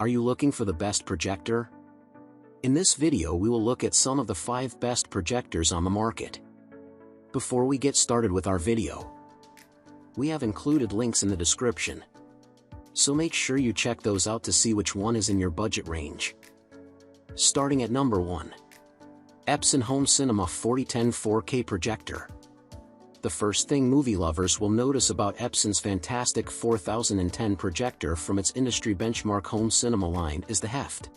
Are you looking for the best projector? In this video we will look at some of the 5 best projectors on the market. Before we get started with our video, we have included links in the description, so make sure you check those out to see which one is in your budget range. Starting at number 1. Epson Home Cinema 4010 4K Projector. The first thing movie lovers will notice about Epson's fantastic 4010 projector from its industry benchmark home cinema line is the heft.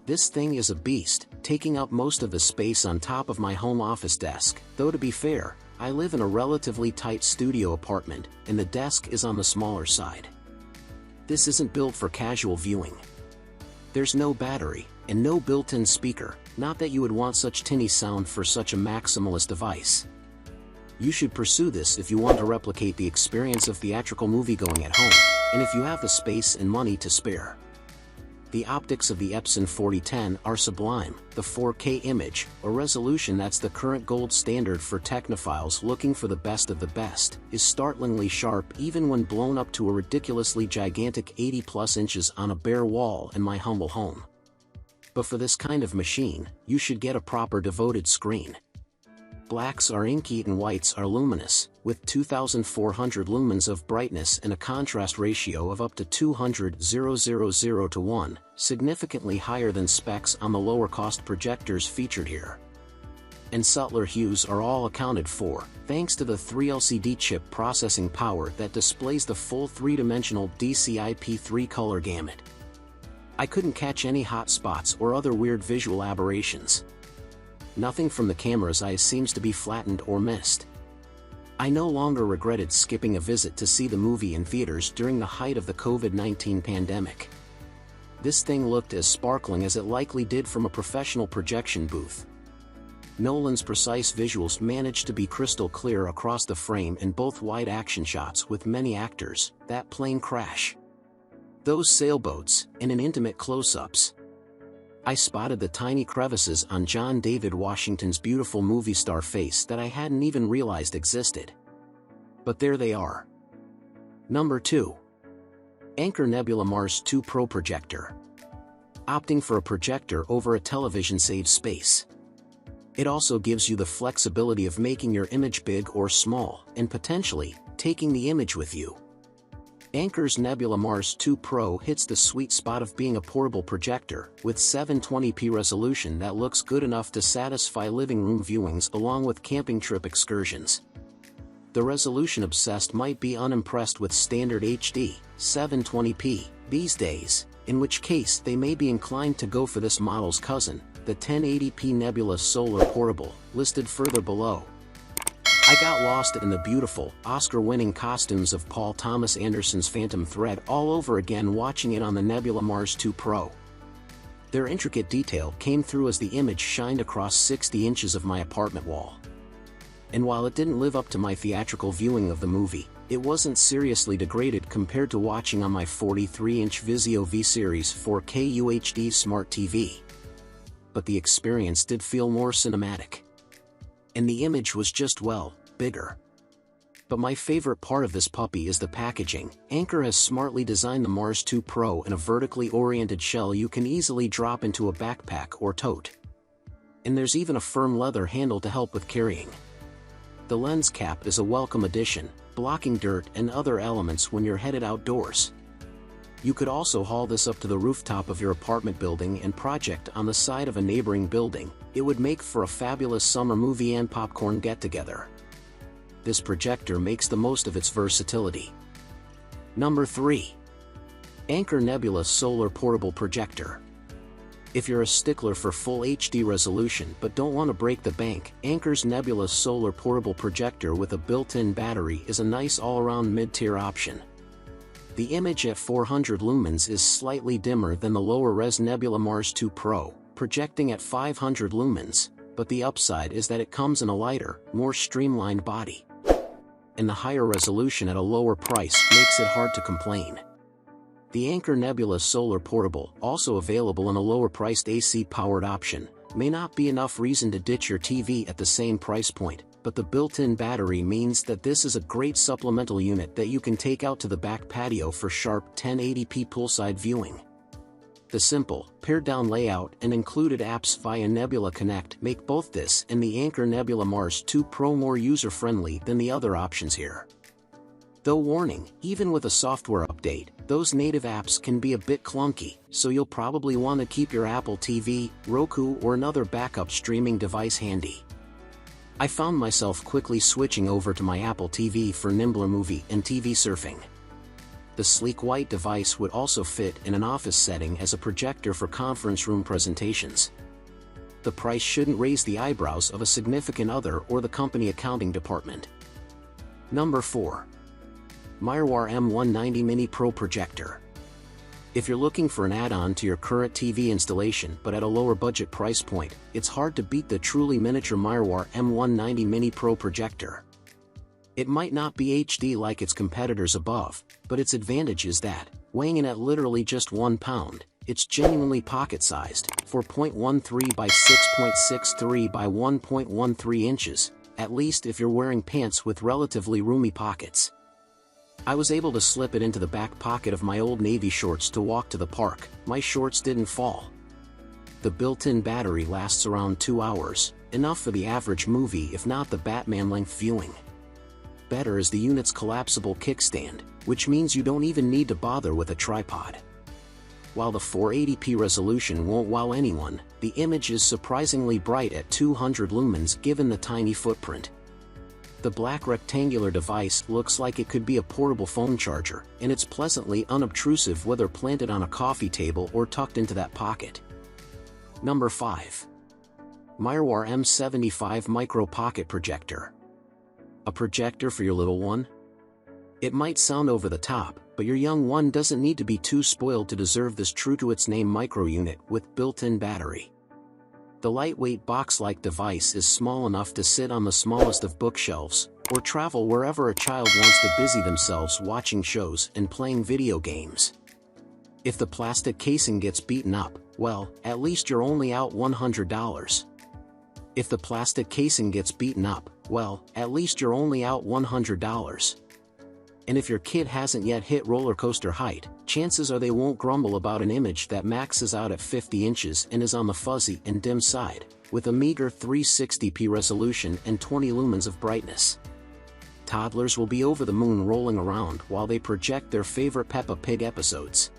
This thing is a beast, taking up most of the space on top of my home office desk, though to be fair, I live in a relatively tight studio apartment, and the desk is on the smaller side. This isn't built for casual viewing. There's no battery, and no built-in speaker, not that you would want such tinny sound for such a maximalist device. You should pursue this if you want to replicate the experience of theatrical moviegoing at home, and if you have the space and money to spare. The optics of the Epson 4010 are sublime. The 4K image, a resolution that's the current gold standard for technophiles looking for the best of the best, is startlingly sharp even when blown up to a ridiculously gigantic 80+ inches on a bare wall in my humble home. But for this kind of machine, you should get a proper devoted screen. Blacks are inky and whites are luminous, with 2400 lumens of brightness and a contrast ratio of up to 200,000 to 1, significantly higher than specs on the lower-cost projectors featured here. And subtler hues are all accounted for, thanks to the 3LCD chip processing power that displays the full 3-dimensional DCI-P3 color gamut. I couldn't catch any hot spots or other weird visual aberrations. Nothing from the camera's eyes seems to be flattened or missed. I no longer regretted skipping a visit to see the movie in theaters during the height of the COVID-19 pandemic. This thing looked as sparkling as it likely did from a professional projection booth. Nolan's precise visuals managed to be crystal clear across the frame in both wide action shots with many actors, that plane crash, those sailboats, and in intimate close-ups. I spotted the tiny crevices on John David Washington's beautiful movie star face that I hadn't even realized existed. But there they are. Number 2. Anker Nebula Mars 2 Pro Projector. Opting for a projector over a television saves space. It also gives you the flexibility of making your image big or small, and potentially, taking the image with you. Anker's Nebula Mars 2 Pro hits the sweet spot of being a portable projector, with 720p resolution that looks good enough to satisfy living room viewings along with camping trip excursions. The resolution-obsessed might be unimpressed with standard HD, 720p, these days, in which case they may be inclined to go for this model's cousin, the 1080p Nebula Solar Portable, listed further below. I got lost in the beautiful, Oscar-winning costumes of Paul Thomas Anderson's Phantom Thread all over again watching it on the Nebula Mars 2 Pro. Their intricate detail came through as the image shined across 60 inches of my apartment wall. And while it didn't live up to my theatrical viewing of the movie, it wasn't seriously degraded compared to watching on my 43-inch Vizio V-Series 4K UHD Smart TV. But the experience did feel more cinematic. And the image was just, well, bigger. But my favorite part of this puppy is the packaging. Anker has smartly designed the Mars 2 Pro in a vertically oriented shell you can easily drop into a backpack or tote. And there's even a firm leather handle to help with carrying. The lens cap is a welcome addition, blocking dirt and other elements when you're headed outdoors. You could also haul this up to the rooftop of your apartment building and project on the side of a neighboring building. It would make for a fabulous summer movie and popcorn get-together. This projector makes the most of its versatility. Number 3. Anker Nebula Solar Portable Projector. If you're a stickler for full HD resolution but don't want to break the bank, Anker's Nebula Solar Portable Projector with a built-in battery is a nice all-around mid-tier option. The image at 400 lumens is slightly dimmer than the lower-res Nebula Mars 2 Pro, projecting at 500 lumens, but the upside is that it comes in a lighter, more streamlined body. And the higher resolution at a lower price makes it hard to complain. The Anker Nebula Solar Portable, also available in a lower-priced AC-powered option, may not be enough reason to ditch your TV at the same price point, but the built-in battery means that this is a great supplemental unit that you can take out to the back patio for sharp 1080p poolside viewing. The simple, pared-down layout and included apps via Nebula Connect make both this and the Anker Nebula Mars 2 Pro more user-friendly than the other options here. Though warning, even with a software update, those native apps can be a bit clunky, so you'll probably want to keep your Apple TV, Roku or another backup streaming device handy. I found myself quickly switching over to my Apple TV for nimbler movie and TV surfing. The sleek white device would also fit in an office setting as a projector for conference room presentations. The price shouldn't raise the eyebrows of a significant other or the company accounting department. Number 4. Miroir M190 Mini Pro Projector. If you're looking for an add-on to your current TV installation but at a lower budget price point, it's hard to beat the truly miniature Miroir M190 Mini Pro Projector. It might not be HD like its competitors above, but its advantage is that, weighing in at literally just 1 pound, it's genuinely pocket-sized, 4.13 by 6.63 by 1.13 inches, at least if you're wearing pants with relatively roomy pockets. I was able to slip it into the back pocket of my old navy shorts to walk to the park. My shorts didn't fall. The built-in battery lasts around 2 hours, enough for the average movie if not the Batman-length viewing. Better is the unit's collapsible kickstand, which means you don't even need to bother with a tripod. While the 480p resolution won't wow anyone, the image is surprisingly bright at 200 lumens given the tiny footprint. The black rectangular device looks like it could be a portable phone charger, and it's pleasantly unobtrusive whether planted on a coffee table or tucked into that pocket. Number 5. Miroir M75 Micro Pocket Projector. A projector for your little one? It might sound over the top, but your young one doesn't need to be too spoiled to deserve this true-to-its-name micro unit with built-in battery. The lightweight box-like device is small enough to sit on the smallest of bookshelves, or travel wherever a child wants to busy themselves watching shows and playing video games. If the plastic casing gets beaten up, well, at least you're only out $100. If the plastic casing gets beaten up, well, at least you're only out $100. And if your kid hasn't yet hit roller coaster height, chances are they won't grumble about an image that maxes out at 50 inches and is on the fuzzy and dim side, with a meager 360p resolution and 20 lumens of brightness. Toddlers will be over the moon rolling around while they project their favorite Peppa Pig episodes.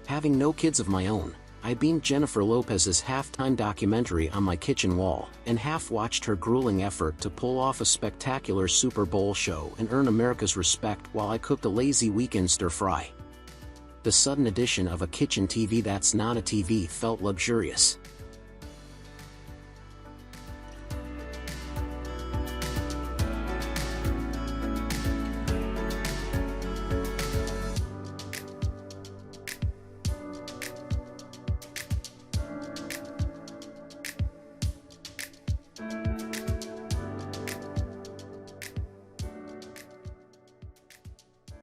Having no kids of my own, I beamed Jennifer Lopez's halftime documentary on my kitchen wall and half-watched her grueling effort to pull off a spectacular Super Bowl show and earn America's respect while I cooked a lazy weekend stir-fry. The sudden addition of a kitchen TV that's not a TV felt luxurious.